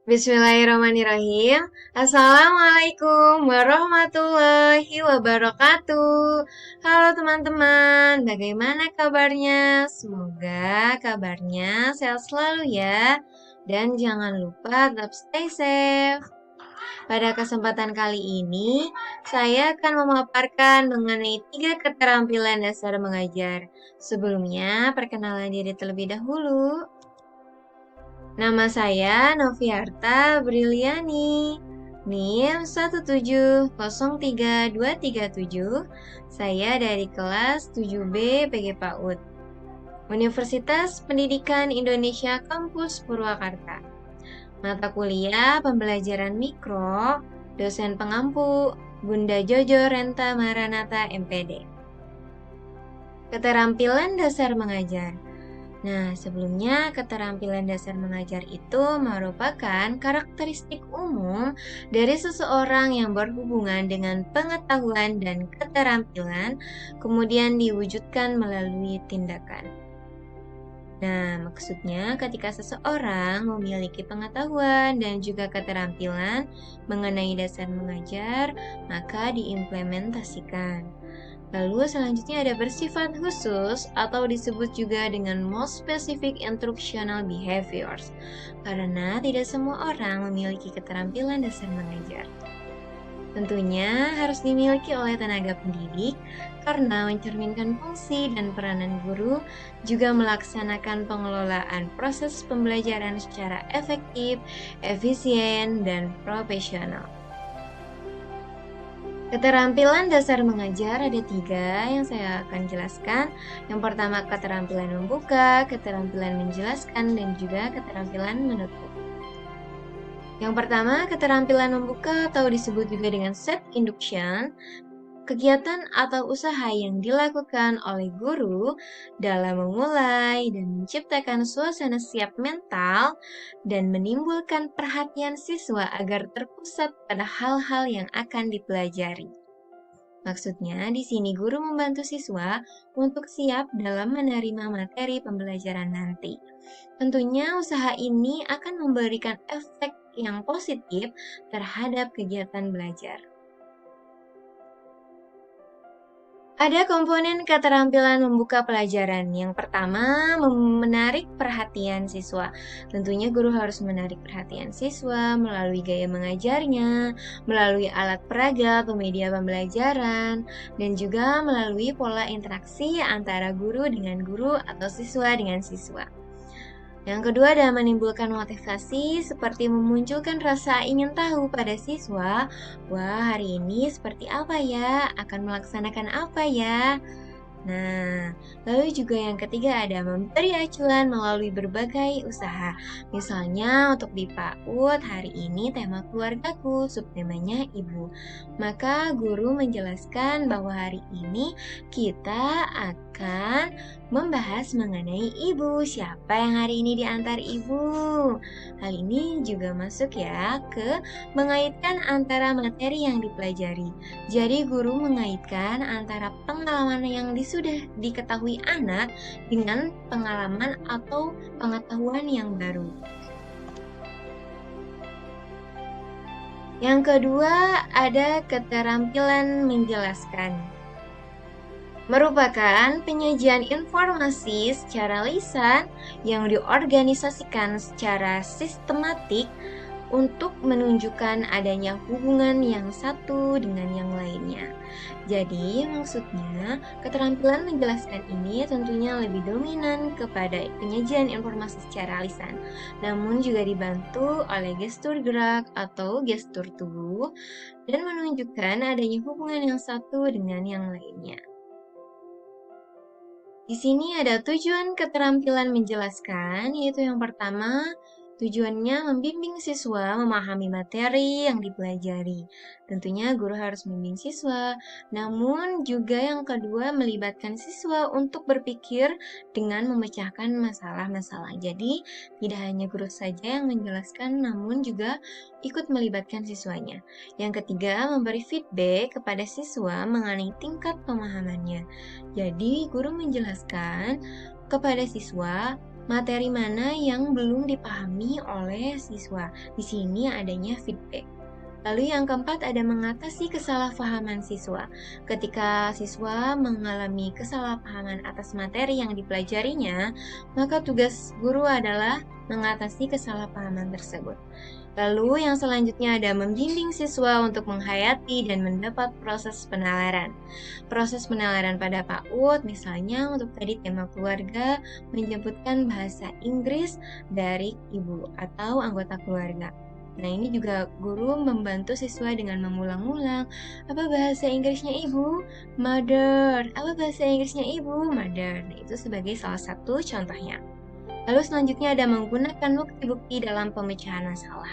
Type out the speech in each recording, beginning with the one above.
Bismillahirrahmanirrahim. Assalamualaikum warahmatullahi wabarakatuh. Halo teman-teman, bagaimana kabarnya? Semoga kabarnya sehat selalu ya. Dan jangan lupa tetap stay safe. Pada kesempatan kali ini, saya akan memaparkan mengenai 3 keterampilan dasar mengajar. Sebelumnya, perkenalan diri terlebih dahulu. Nama saya Noviarta Briliani, NIM 1703237. Saya dari kelas 7B PG PAUD, Universitas Pendidikan Indonesia Kampus Purwakarta. Mata kuliah Pembelajaran Mikro, dosen pengampu Bunda Jojo Renta Maranata MPD. Keterampilan dasar mengajar. Nah, sebelumnya keterampilan dasar mengajar itu merupakan karakteristik umum dari seseorang yang berhubungan dengan pengetahuan dan keterampilan, kemudian diwujudkan melalui tindakan. Nah, maksudnya ketika seseorang memiliki pengetahuan dan juga keterampilan mengenai dasar mengajar, maka diimplementasikan. Lalu selanjutnya ada bersifat khusus atau disebut juga dengan most specific instructional behaviors, karena tidak semua orang memiliki keterampilan dasar mengajar. Tentunya harus dimiliki oleh tenaga pendidik karena mencerminkan fungsi dan peranan guru, juga melaksanakan pengelolaan proses pembelajaran secara efektif, efisien, dan profesional. Keterampilan dasar mengajar ada 3 yang saya akan jelaskan. Yang pertama keterampilan membuka, keterampilan menjelaskan, dan juga keterampilan menutup. Yang pertama keterampilan membuka atau disebut juga dengan set induction, kegiatan atau usaha yang dilakukan oleh guru dalam memulai dan menciptakan suasana siap mental dan menimbulkan perhatian siswa agar terpusat pada hal-hal yang akan dipelajari. Maksudnya, di sini guru membantu siswa untuk siap dalam menerima materi pembelajaran nanti. Tentunya usaha ini akan memberikan efek yang positif terhadap kegiatan belajar. Ada komponen keterampilan membuka pelajaran. Yang pertama, menarik perhatian siswa. Tentunya guru harus menarik perhatian siswa melalui gaya mengajarnya, melalui alat peraga atau media pembelajaran, dan juga melalui pola interaksi antara guru dengan guru atau siswa dengan siswa. Yang kedua adalah menimbulkan motivasi seperti memunculkan rasa ingin tahu pada siswa. Wah, hari ini seperti apa ya? Akan melaksanakan apa ya? Nah, lalu juga yang ketiga ada memberi acuan melalui berbagai usaha. Misalnya untuk di PAUD hari ini tema keluargaku, subtemanya ibu. Maka guru menjelaskan bahwa hari ini kita akan membahas mengenai ibu. Siapa yang hari ini diantar ibu? Hal ini juga masuk ya ke mengaitkan antara materi yang dipelajari. Jadi guru mengaitkan antara pengalaman yang sudah diketahui anak dengan pengalaman atau pengetahuan yang baru. Yang kedua ada keterampilan menjelaskan. Merupakan penyajian informasi secara lisan yang diorganisasikan secara sistematik untuk menunjukkan adanya hubungan yang satu dengan yang lainnya. Jadi, maksudnya keterampilan menjelaskan ini tentunya lebih dominan kepada penyajian informasi secara lisan, namun juga dibantu oleh gestur gerak atau gestur tubuh dan menunjukkan adanya hubungan yang satu dengan yang lainnya. Di sini ada tujuan keterampilan menjelaskan, yaitu yang pertama, tujuannya membimbing siswa memahami materi yang dipelajari. Tentunya guru harus membimbing siswa, namun juga yang kedua melibatkan siswa untuk berpikir dengan memecahkan masalah-masalah. Jadi, tidak hanya guru saja yang menjelaskan, namun juga ikut melibatkan siswanya. Yang ketiga, memberi feedback kepada siswa mengenai tingkat pemahamannya. Jadi, guru menjelaskan kepada siswa materi mana yang belum dipahami oleh siswa. Di sini adanya feedback. Lalu yang keempat ada mengatasi kesalahpahaman siswa. Ketika siswa mengalami kesalahpahaman atas materi yang dipelajarinya, maka tugas guru adalah mengatasi kesalahpahaman tersebut. Lalu yang selanjutnya ada membimbing siswa untuk menghayati dan mendapat proses penalaran. Proses penalaran pada PAUD misalnya untuk tadi tema keluarga menyebutkan bahasa Inggris dari ibu atau anggota keluarga. Nah, ini juga guru membantu siswa dengan mengulang-ulang. Apa bahasa Inggrisnya ibu? Mother. Apa bahasa Inggrisnya ibu? Mother. Nah, itu sebagai salah satu contohnya. Lalu selanjutnya ada menggunakan bukti-bukti dalam pemecahan masalah.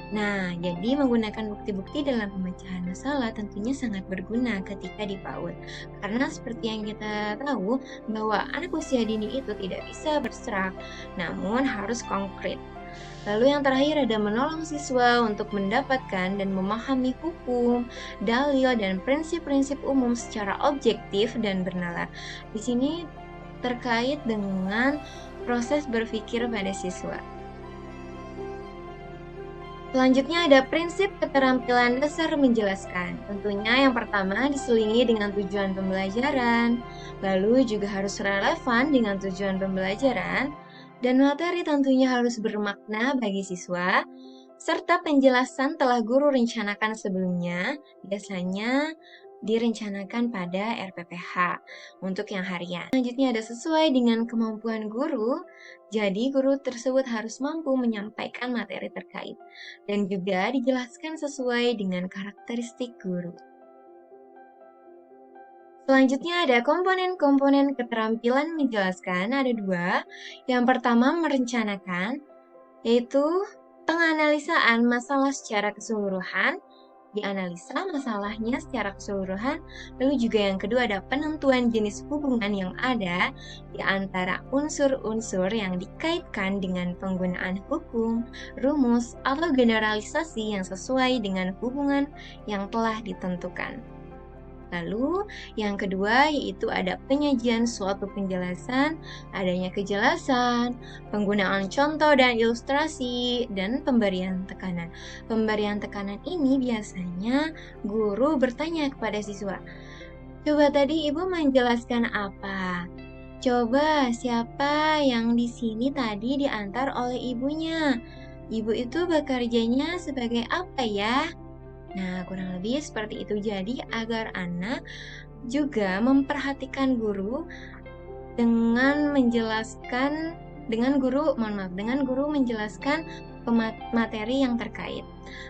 Nah, jadi menggunakan bukti-bukti dalam pemecahan masalah tentunya sangat berguna ketika di PAUD. Karena seperti yang kita tahu bahwa anak usia dini itu tidak bisa berserak, namun harus konkret. Lalu yang terakhir ada menolong siswa untuk mendapatkan dan memahami hukum, dalil, dan prinsip-prinsip umum secara objektif dan bernalar. Di sini terkait dengan proses berpikir pada siswa. Selanjutnya ada prinsip keterampilan dasar menjelaskan. Tentunya yang pertama diselingi dengan tujuan pembelajaran, lalu juga harus relevan dengan tujuan pembelajaran, dan materi tentunya harus bermakna bagi siswa, serta penjelasan telah guru rencanakan sebelumnya, biasanya direncanakan pada RPPH untuk yang harian. Selanjutnya ada sesuai dengan kemampuan guru, jadi guru tersebut harus mampu menyampaikan materi terkait, dan juga dijelaskan sesuai dengan karakteristik guru. Selanjutnya ada komponen-komponen keterampilan menjelaskan, ada dua. Yang pertama merencanakan, yaitu penganalisaan masalah secara keseluruhan, dianalisa masalahnya secara keseluruhan, lalu juga yang kedua ada penentuan jenis hubungan yang ada di antara unsur-unsur yang dikaitkan dengan penggunaan hukum, rumus, atau generalisasi yang sesuai dengan hubungan yang telah ditentukan. Lalu, yang kedua yaitu ada penyajian suatu penjelasan, adanya kejelasan, penggunaan contoh dan ilustrasi, dan pemberian tekanan. Pemberian tekanan ini biasanya guru bertanya kepada siswa, "Coba tadi Ibu menjelaskan apa? Coba siapa yang di sini tadi diantar oleh ibunya? Ibu itu bekerjanya sebagai apa ya?" Nah, kurang lebih seperti itu. Jadi, agar anak juga memperhatikan guru dengan guru menjelaskan materi yang terkait.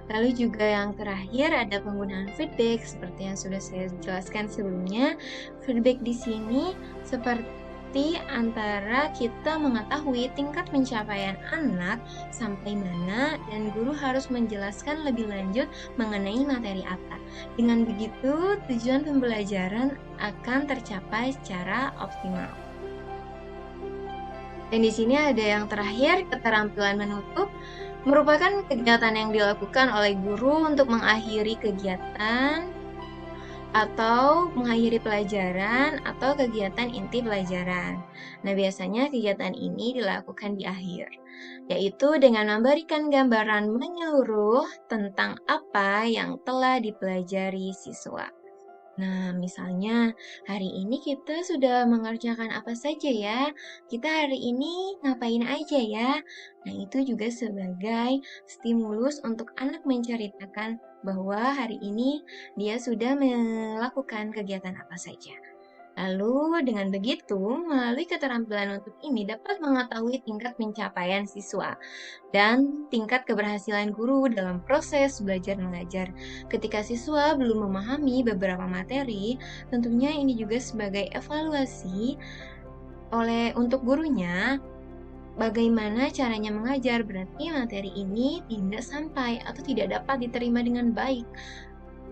Lalu juga yang terakhir ada penggunaan feedback seperti yang sudah saya jelaskan sebelumnya. Feedback di sini seperti antara kita mengetahui tingkat pencapaian anak sampai mana dan guru harus menjelaskan lebih lanjut mengenai materi apa. Dengan begitu, tujuan pembelajaran akan tercapai secara optimal. Dan di sini ada yang terakhir, keterampilan menutup, merupakan kegiatan yang dilakukan oleh guru untuk mengakhiri kegiatan atau mengakhiri pelajaran atau kegiatan inti pelajaran. Nah, biasanya kegiatan ini dilakukan di akhir, yaitu dengan memberikan gambaran menyeluruh tentang apa yang telah dipelajari siswa. Nah, misalnya hari ini kita sudah mengerjakan apa saja ya? Kita hari ini ngapain aja ya? Nah, itu juga sebagai stimulus untuk anak menceritakan bahwa hari ini dia sudah melakukan kegiatan apa saja. Lalu dengan begitu, melalui keterampilan untuk ini dapat mengetahui tingkat pencapaian siswa dan tingkat keberhasilan guru dalam proses belajar mengajar. Ketika siswa belum memahami beberapa materi, tentunya ini juga sebagai evaluasi untuk gurunya bagaimana caranya mengajar. Berarti materi ini tidak sampai atau tidak dapat diterima dengan baik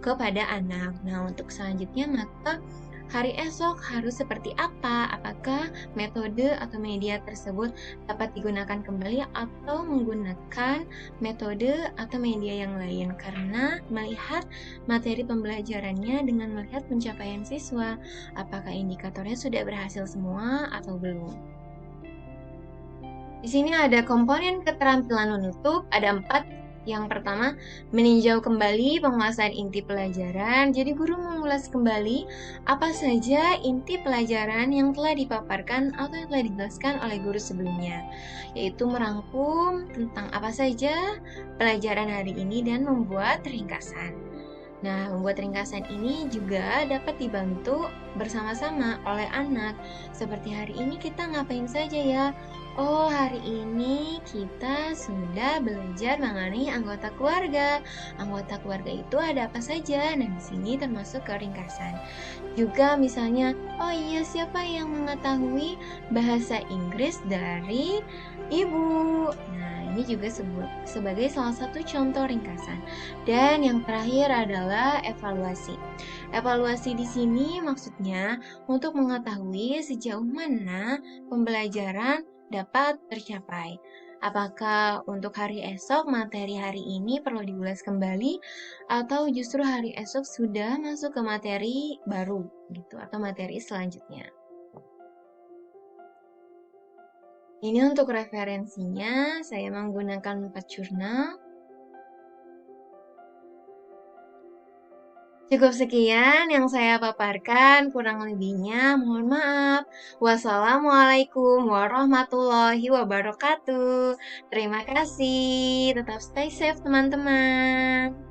kepada anak. Nah, untuk selanjutnya maka hari esok harus seperti apa? Apakah metode atau media tersebut dapat digunakan kembali atau menggunakan metode atau media yang lain? Karena melihat materi pembelajarannya dengan melihat pencapaian siswa, apakah indikatornya sudah berhasil semua atau belum? Di sini ada komponen keterampilan menutup, ada 4. Yang pertama, meninjau kembali penguasaan inti pelajaran. Jadi guru mengulas kembali apa saja inti pelajaran yang telah dipaparkan atau yang telah dijelaskan oleh guru sebelumnya, yaitu merangkum tentang apa saja pelajaran hari ini dan membuat ringkasan. Nah, membuat ringkasan ini juga dapat dibantu bersama-sama oleh anak. Seperti hari ini kita ngapain saja ya? Oh, hari ini kita sudah belajar mengenai anggota keluarga. Anggota keluarga itu ada apa saja? Nah, di sini termasuk ke ringkasan. Juga misalnya, oh iya, siapa yang mengetahui bahasa Inggris dari ibu? Nah, ini juga sebagai salah satu contoh ringkasan. Dan yang terakhir adalah evaluasi. Evaluasi di sini maksudnya untuk mengetahui sejauh mana pembelajaran dapat tercapai. Apakah untuk hari esok materi hari ini perlu diulas kembali atau justru hari esok sudah masuk ke materi baru gitu atau materi selanjutnya. Ini untuk referensinya saya menggunakan 4 jurnal. Cukup sekian yang saya paparkan, kurang lebihnya mohon maaf. Wassalamualaikum warahmatullahi wabarakatuh. Terima kasih, tetap stay safe teman-teman.